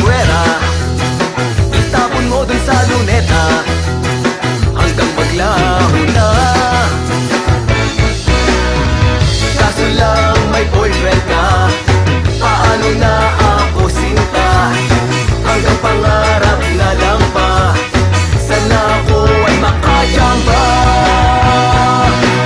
puwera, itapon mo dun sa luneta hanggang maglaho na. Kaso lang may boyfriend ka, paano na ako sinta? Hanggang pangarap na lang ba, sana ako ay makachamba.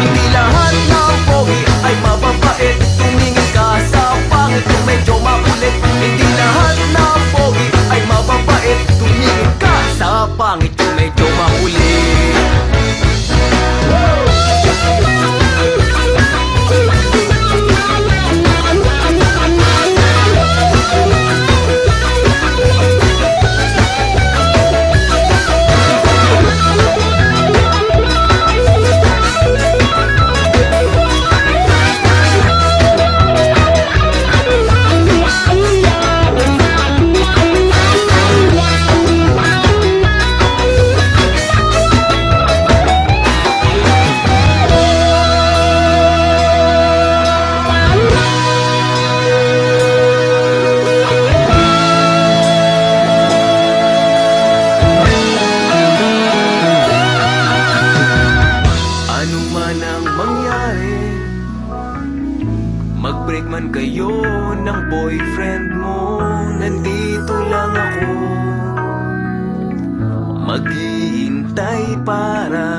Hindi lahat ng pogi ay mababait, tumingin ka sa pangit kung medyo makulit. Hindi lahat ng pogi ay mababait, tumingin ka sa pangit kung medyo makulit. Mag-break man kayo ng boyfriend mo, nandito lang ako, maghihintay para